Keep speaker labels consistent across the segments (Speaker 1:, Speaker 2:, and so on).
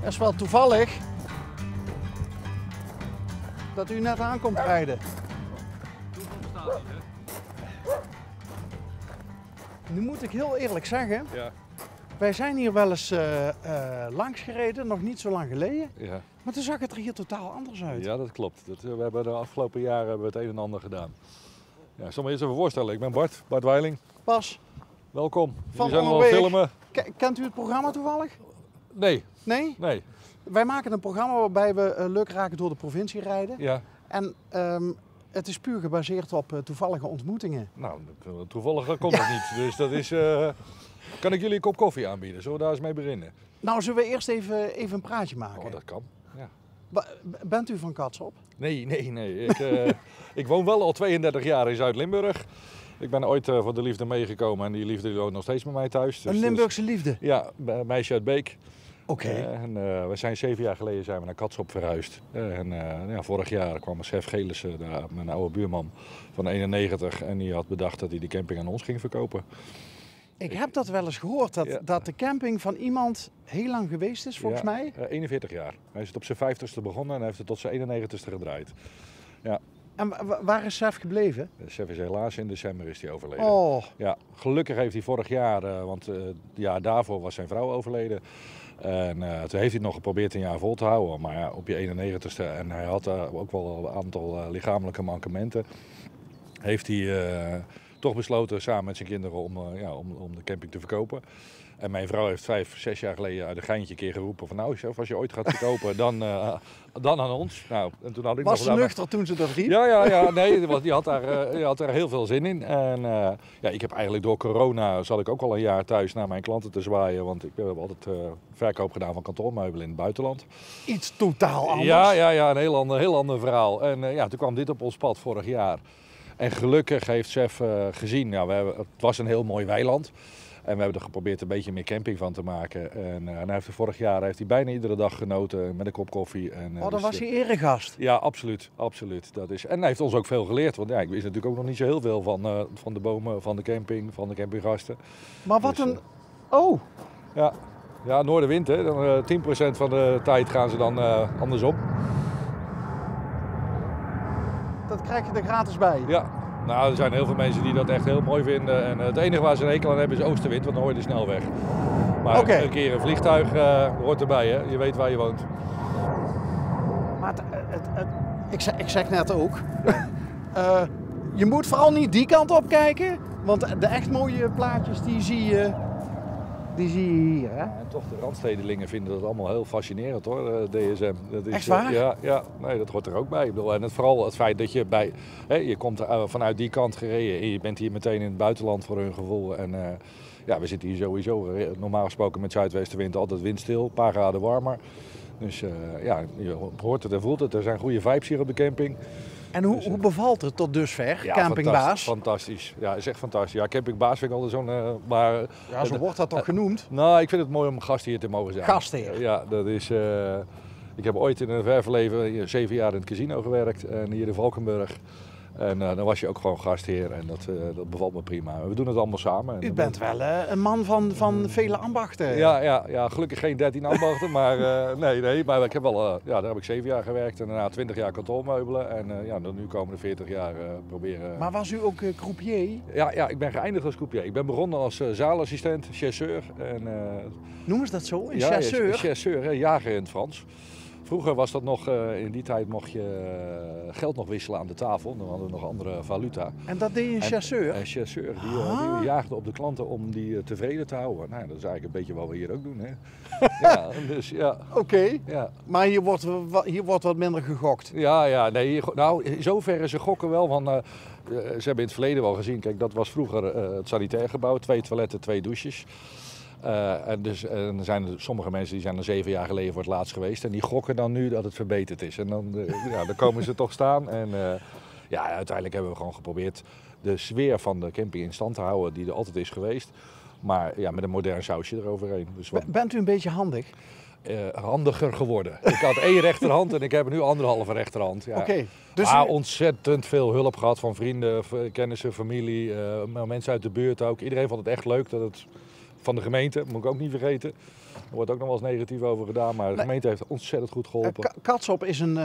Speaker 1: Dat is wel toevallig dat u net aankomt rijden. Nu moet ik heel eerlijk zeggen,
Speaker 2: Ja.
Speaker 1: wij zijn hier wel eens langs gereden, nog niet zo lang geleden.
Speaker 2: Ja.
Speaker 1: Maar toen zag het er hier totaal anders uit.
Speaker 2: Ja, dat klopt. We hebben de afgelopen jaren hebben we het een en ander gedaan. Ja, ik zal me eerst even voorstellen. Ik ben Bart Weiling.
Speaker 1: Bas,
Speaker 2: Welkom.
Speaker 1: Van
Speaker 2: Jullie zijn al aan
Speaker 1: Onderweg.
Speaker 2: het filmen.
Speaker 1: Kent u het programma toevallig?
Speaker 2: Nee,
Speaker 1: Nee?
Speaker 2: nee.
Speaker 1: Wij maken een programma waarbij we leuk raken door de provincie rijden.
Speaker 2: Ja.
Speaker 1: En het is puur gebaseerd op toevallige ontmoetingen.
Speaker 2: Nou, toevallig komt het niet. Dus dat is... kan ik jullie een kop koffie aanbieden? Zullen we daar eens mee beginnen?
Speaker 1: Nou, zullen we eerst even een praatje maken?
Speaker 2: Oh, dat kan. Ja.
Speaker 1: Bent u van Katsop?
Speaker 2: Nee. Ik woon wel al 32 jaar in Zuid-Limburg. Ik ben ooit voor de liefde meegekomen en die liefde woont nog steeds bij mij thuis. Dus
Speaker 1: Een Limburgse liefde?
Speaker 2: Ja, meisje uit Beek.
Speaker 1: Oké.
Speaker 2: We zijn 7 jaar geleden zijn we naar Katsop verhuisd. Vorig jaar kwam chef Gelissen, mijn oude buurman van 91, en die had bedacht dat hij de camping aan ons ging verkopen.
Speaker 1: Ik heb dat wel eens gehoord, dat de camping van iemand heel lang geweest is, volgens mij.
Speaker 2: 41 jaar. Hij is het op zijn 50ste begonnen en heeft het tot zijn 91ste gedraaid. Ja.
Speaker 1: En waar is chef gebleven?
Speaker 2: De chef is helaas in december is hij overleden.
Speaker 1: Oh.
Speaker 2: Ja, gelukkig heeft hij vorig jaar, want het jaar daarvoor was zijn vrouw overleden. En toen heeft hij nog geprobeerd een jaar vol te houden, maar ja, op je 91ste. En hij had ook wel een aantal lichamelijke mankementen. Heeft hij toch besloten samen met zijn kinderen om de camping te verkopen. En mijn vrouw heeft 5, 6 jaar geleden uit een geintje een keer geroepen van nou chef, als je ooit gaat verkopen, dan aan ons. Nou, en toen had ik
Speaker 1: Was
Speaker 2: nog
Speaker 1: ze nuchter toen ze dat riep?
Speaker 2: Ja, nee, die had daar heel veel zin in. En ik heb eigenlijk door corona zat ik ook al een jaar thuis naar mijn klanten te zwaaien, want ik heb altijd verkoop gedaan van kantoormeubelen in het buitenland.
Speaker 1: Iets totaal anders?
Speaker 2: Ja, een heel ander verhaal. En toen kwam dit op ons pad vorig jaar. En gelukkig heeft chef gezien, het was een heel mooi weiland. En we hebben er geprobeerd een beetje meer camping van te maken. En hij heeft vorig jaar heeft hij bijna iedere dag genoten met een kop koffie.
Speaker 1: Dan was hij eregast.
Speaker 2: Ja, absoluut. Dat is. En hij heeft ons ook veel geleerd. Want ik wist natuurlijk ook nog niet zo heel veel van de bomen, van de camping, van de campinggasten.
Speaker 1: Maar wat een... Oh!
Speaker 2: Ja, noordenwind hè. Dan, 10% van de tijd gaan ze dan andersom.
Speaker 1: Dat krijg je er gratis bij?
Speaker 2: Ja. Nou, er zijn heel veel mensen die dat echt heel mooi vinden. En het enige waar ze een hekel aan hebben is oostenwind, want dan hoor je de snelweg. Maar een keer een vliegtuig hoort erbij, hè? Je weet waar je woont.
Speaker 1: Maar ik zeg net ook, je moet vooral niet die kant op kijken, want de echt mooie plaatjes die zie je hier. Hè?
Speaker 2: En toch, de randstedelingen vinden dat allemaal heel fascinerend hoor, DSM. Dat is,
Speaker 1: echt waar?
Speaker 2: Ja, nee, dat hoort er ook bij. Ik bedoel, en vooral het feit dat je komt vanuit die kant gereden en je bent hier meteen in het buitenland voor hun gevoel. En we zitten hier sowieso normaal gesproken met zuidwestenwind altijd windstil, een paar graden warmer. Dus je hoort het en voelt het. Er zijn goede vibes hier op de camping.
Speaker 1: En hoe bevalt het tot dusver, campingbaas?
Speaker 2: Fantastisch. Ja, is echt fantastisch. Ja, campingbaas vind ik altijd zo'n...
Speaker 1: zo wordt dat toch genoemd?
Speaker 2: Nou, ik vind het mooi om gastheer te mogen zijn.
Speaker 1: Gastheer?
Speaker 2: Ja, dat is... ik heb ooit in een ver verleden 7 jaar in het casino gewerkt. En hier in Valkenburg. En dan was je ook gewoon gastheer en dat bevalt me prima. We doen het allemaal samen.
Speaker 1: U bent wel een man van vele ambachten.
Speaker 2: Ja, gelukkig geen 13 ambachten, maar nee. Maar ik heb wel, daar heb ik 7 jaar gewerkt en daarna 20 jaar kantoormeubelen. En nu komen de 40 jaar proberen.
Speaker 1: Maar was u ook croupier?
Speaker 2: Ja, ik ben geëindigd als croupier. Ik ben begonnen als zaalassistent, chasseur.
Speaker 1: Noemen ze dat zo, een chasseur?
Speaker 2: Ja, chasseur, jager in het Frans. Vroeger was dat nog, in die tijd mocht je geld nog wisselen aan de tafel. Dan hadden we nog andere valuta.
Speaker 1: En dat deed een chasseur?
Speaker 2: Een chasseur, die jaagde op de klanten om die tevreden te houden. Nou, dat is eigenlijk een beetje wat we hier ook doen. Hè? Ja, dus ja.
Speaker 1: Oké,
Speaker 2: ja.
Speaker 1: Maar hier wordt wat minder gegokt?
Speaker 2: Ja, nee. Nou, in zoverre ze gokken wel. Want, ze hebben in het verleden wel gezien, kijk, dat was vroeger het sanitair gebouw. 2 toiletten, 2 douches. En er zijn sommige mensen die zijn er 7 jaar geleden voor het laatst geweest. En die gokken dan nu dat het verbeterd is. En dan komen ze toch staan. En uiteindelijk hebben we gewoon geprobeerd de sfeer van de camping in stand te houden die er altijd is geweest. Maar met een modern sausje eroverheen. Dus
Speaker 1: Bent u een beetje handig?
Speaker 2: Handiger geworden. Ik had 1 rechterhand en ik heb nu 1,5 rechterhand. Ja.
Speaker 1: Okay, dus
Speaker 2: maar ontzettend veel hulp gehad van vrienden, kennissen, familie, mensen uit de buurt ook. Iedereen vond het echt leuk dat het... Van de gemeente, moet ik ook niet vergeten. wordt ook nog wel eens negatief over gedaan, maar de gemeente heeft ontzettend goed geholpen.
Speaker 1: Katsop is een...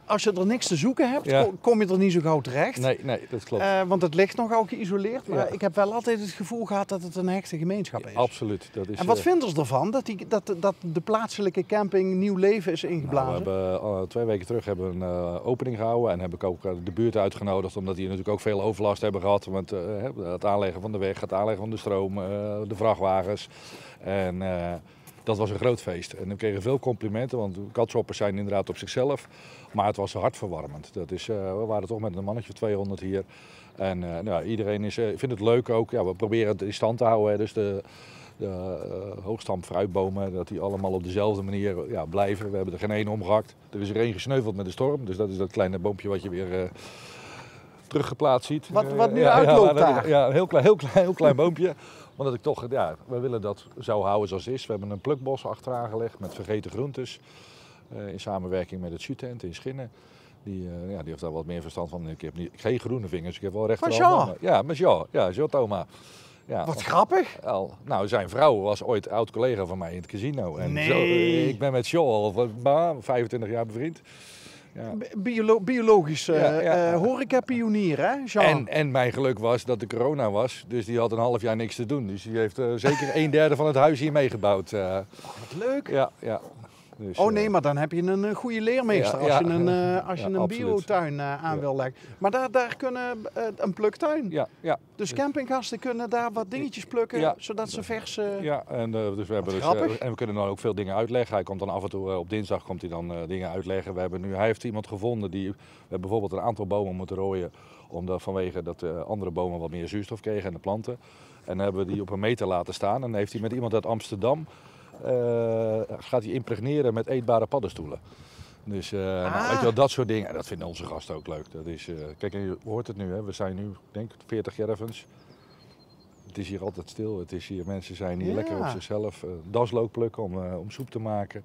Speaker 1: als je er niks te zoeken hebt,
Speaker 2: Ja.
Speaker 1: kom je er niet zo gauw terecht.
Speaker 2: Nee, dat klopt.
Speaker 1: Want het ligt nogal geïsoleerd. Maar
Speaker 2: Ja.
Speaker 1: ik heb wel altijd het gevoel gehad dat het een hechte gemeenschap is.
Speaker 2: Absoluut. Dat is,
Speaker 1: En wat vinden ze ervan dat de plaatselijke camping nieuw leven is ingeblazen?
Speaker 2: we hebben 2 weken terug hebben we een opening gehouden en heb ik ook de buurt uitgenodigd, omdat die natuurlijk ook veel overlast hebben gehad met het aanleggen van de weg, het aanleggen van de stroom, de vrachtwagens. En dat was een groot feest. En we kregen veel complimenten, want katshoppers zijn inderdaad op zichzelf. Maar het was hartverwarmend. We waren toch met een mannetje of 200 hier. En iedereen vindt het leuk ook. Ja, we proberen het in stand te houden. Hè. Dus de hoogstam fruitbomen, dat die allemaal op dezelfde manier blijven. We hebben er geen één omgehakt. Er is er één gesneuveld met de storm. Dus dat is dat kleine boompje wat je weer teruggeplaatst ziet.
Speaker 1: Wat nu uitloopt daar?
Speaker 2: Ja, een heel klein boompje. Omdat ik toch, we willen dat zo houden zoals het is. We hebben een plukbos achteraan gelegd met vergeten groentes. In samenwerking met het Zutent in Schinnen. Die heeft daar wat meer verstand van. Ik heb geen groene vingers, ik heb wel rechterhand. Ja, met Jean. Ja, Jean Thomas. Ja.
Speaker 1: Wat grappig.
Speaker 2: Nou, zijn vrouw was ooit oud collega van mij in het casino. En
Speaker 1: Nee.
Speaker 2: Ik ben met Jean al 25 jaar bevriend. Ja.
Speaker 1: Biologisch horeca-pionier, hè, Jean?
Speaker 2: En mijn geluk was dat de corona was, dus die had een half jaar niks te doen. Dus die heeft zeker 1/3 van het huis hier meegebouwd.
Speaker 1: Wat leuk.
Speaker 2: Ja. Dus,
Speaker 1: nee, maar dan heb je een goede leermeester als je een biotuin aan wil leggen. Maar daar kunnen een pluktuin.
Speaker 2: Ja.
Speaker 1: Dus campinggasten kunnen daar wat dingetjes plukken, zodat ze vers...
Speaker 2: Ja, en dus we hebben en we kunnen dan ook veel dingen uitleggen. Hij komt dan af en toe op dinsdag dingen uitleggen. Hij heeft iemand gevonden we hebben bijvoorbeeld een aantal bomen moeten rooien, vanwege dat de andere bomen wat meer zuurstof kregen en de planten. En dan hebben we die op een meter laten staan. En dan heeft hij met iemand uit Amsterdam gaat hij impregneren met eetbare paddenstoelen. Dus weet je wel, dat soort dingen, dat vinden onze gasten ook leuk. Dat is, kijk, je hoort het nu, hè. We zijn nu, denk ik, 40 jervens. Het is hier altijd stil. Het is hier, mensen zijn hier lekker op zichzelf. Daslook plukken om soep te maken.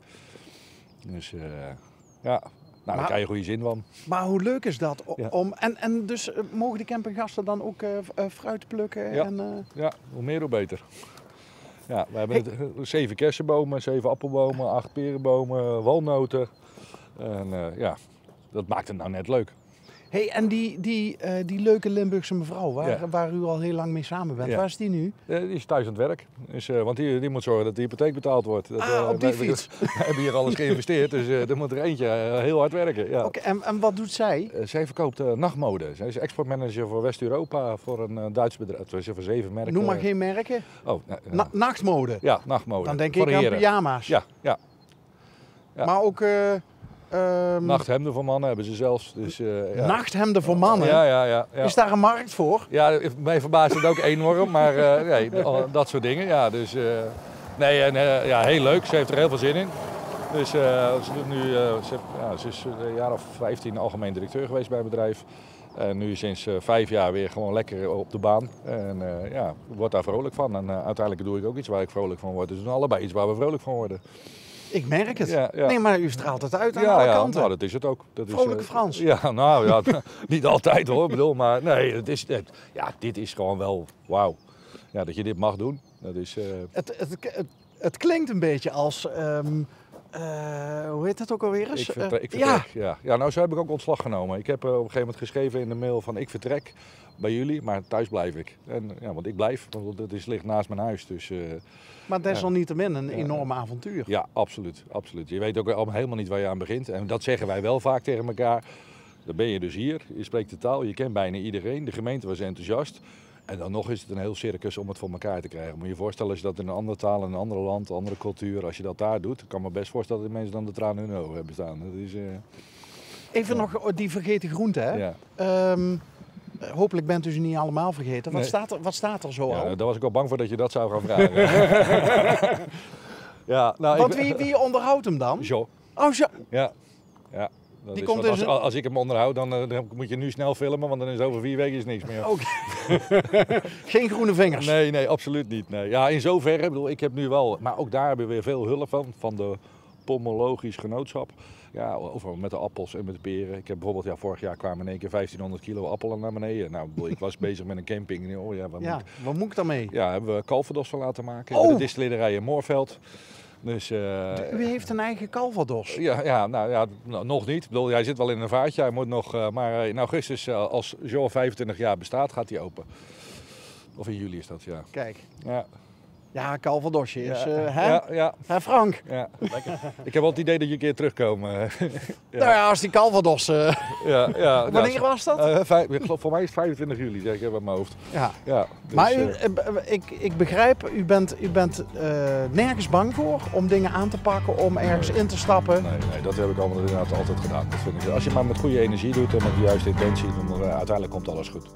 Speaker 2: Dus daar krijg je goede zin van.
Speaker 1: Maar hoe leuk is dat? En dus mogen de campinggasten dan ook fruit plukken?
Speaker 2: Ja.
Speaker 1: En,
Speaker 2: Hoe meer hoe beter. Ja, we hebben 7 kersenbomen, 7 appelbomen, 8 perenbomen, walnoten. En dat maakt het nou net leuk.
Speaker 1: Hey, en die leuke Limburgse mevrouw, waar u al heel lang mee samen bent, waar is die nu?
Speaker 2: Die is thuis aan het werk. Dus, want die moet zorgen dat de hypotheek betaald wordt.
Speaker 1: Op die fiets.
Speaker 2: We hebben hier alles geïnvesteerd, dus er moet er eentje heel hard werken. Ja.
Speaker 1: Okay, en wat doet zij?
Speaker 2: Zij verkoopt nachtmode. Zij is exportmanager voor West-Europa voor een Duits bedrijf. Voor 7 merken.
Speaker 1: Noem maar geen merken. Nachtmode?
Speaker 2: Ja, nachtmode.
Speaker 1: Dan denk ik aan pyjama's.
Speaker 2: Ja.
Speaker 1: Maar ook...
Speaker 2: nachthemden voor mannen hebben ze zelfs. Dus,
Speaker 1: nachthemden voor mannen?
Speaker 2: Ja.
Speaker 1: Is daar een markt voor?
Speaker 2: Ja, mij verbaast het ook enorm, maar dat soort dingen. Ja, dus, heel leuk. Ze heeft er heel veel zin in. Dus ze is een jaar of 15 algemeen directeur geweest bij het bedrijf. En nu sinds 5 jaar weer gewoon lekker op de baan. En wordt daar vrolijk van. En uiteindelijk doe ik ook iets waar ik vrolijk van word. Dus we doen allebei iets waar we vrolijk van worden.
Speaker 1: Ik merk het.
Speaker 2: Ja.
Speaker 1: Nee, maar u straalt het uit aan alle kanten.
Speaker 2: Nou, dat is het ook.
Speaker 1: Vrolijke Frans.
Speaker 2: Ja, nou ja, niet altijd hoor. Ik bedoel, maar nee, dit is gewoon wel wauw. Ja, dat je dit mag doen. Dat is,
Speaker 1: het klinkt een beetje als... hoe heet dat ook alweer eens?
Speaker 2: Ik vertrek, ja. Nou, zo heb ik ook ontslag genomen. Ik heb op een gegeven moment geschreven in de mail van ik vertrek bij jullie, maar thuis blijf ik. En, want ik blijf, want het ligt naast mijn huis. Dus,
Speaker 1: maar desalniettemin een enorm avontuur.
Speaker 2: Ja, absoluut. Je weet ook allemaal helemaal niet waar je aan begint. En dat zeggen wij wel vaak tegen elkaar. Dan ben je dus hier, je spreekt de taal, je kent bijna iedereen. De gemeente was enthousiast. En dan nog is het een heel circus om het voor elkaar te krijgen. Moet je je voorstellen als je dat in een andere taal, in een ander land, een andere cultuur, als je dat daar doet, dan kan ik me best voorstellen dat de mensen dan de tranen in hun ogen hebben staan. Dat is,
Speaker 1: even nog die vergeten groenten, hè?
Speaker 2: Ja.
Speaker 1: Hopelijk bent u ze niet allemaal vergeten. Wat staat er zo al?
Speaker 2: Daar was ik al bang voor dat je dat zou gaan vragen.
Speaker 1: Want wie onderhoudt hem dan?
Speaker 2: Jo.
Speaker 1: Oh, Jo.
Speaker 2: Ja.
Speaker 1: Die komt dus
Speaker 2: als ik hem onderhoud, dan moet je nu snel filmen, want dan is over 4 weken is niks meer.
Speaker 1: Geen groene vingers?
Speaker 2: Nee, absoluut niet. Nee. Ja, in zoverre, ik heb nu wel, maar ook daar hebben we weer veel hulp van de pomologisch genootschap. Ja, overal met de appels en met de peren. Ik heb bijvoorbeeld, vorig jaar kwamen in één keer 1500 kilo appelen naar beneden. Nou, ik was bezig met een camping. Oh ja,
Speaker 1: wat moet ik daarmee?
Speaker 2: Ja, hebben we calvados van laten maken.
Speaker 1: Oh.
Speaker 2: Bij de distillerij in Moorveld. Dus,
Speaker 1: U heeft een eigen calvados?
Speaker 2: Nog niet. Ik bedoel, hij zit wel in een vaatje. Hij moet nog, maar in augustus, als Jean 25 jaar bestaat, gaat hij open. Of in juli is dat, ja.
Speaker 1: Kijk.
Speaker 2: Ja.
Speaker 1: Ja, calvadosje is,
Speaker 2: Ja.
Speaker 1: Hè, Frank?
Speaker 2: Ja, lekker. Ik heb wel het idee dat je een keer terugkomt.
Speaker 1: Nou ja, als die calvados... Wanneer was dat?
Speaker 2: Ik geloof, voor mij is het 25 juli, zeg ik even uit mijn hoofd.
Speaker 1: Ja.
Speaker 2: Dus,
Speaker 1: Maar ik begrijp, u bent nergens bang voor om dingen aan te pakken, om ergens in te stappen?
Speaker 2: Nee, dat heb ik allemaal inderdaad altijd gedaan. Dat vind ik, als je maar met goede energie doet en met de juiste intentie, dan uiteindelijk komt alles goed.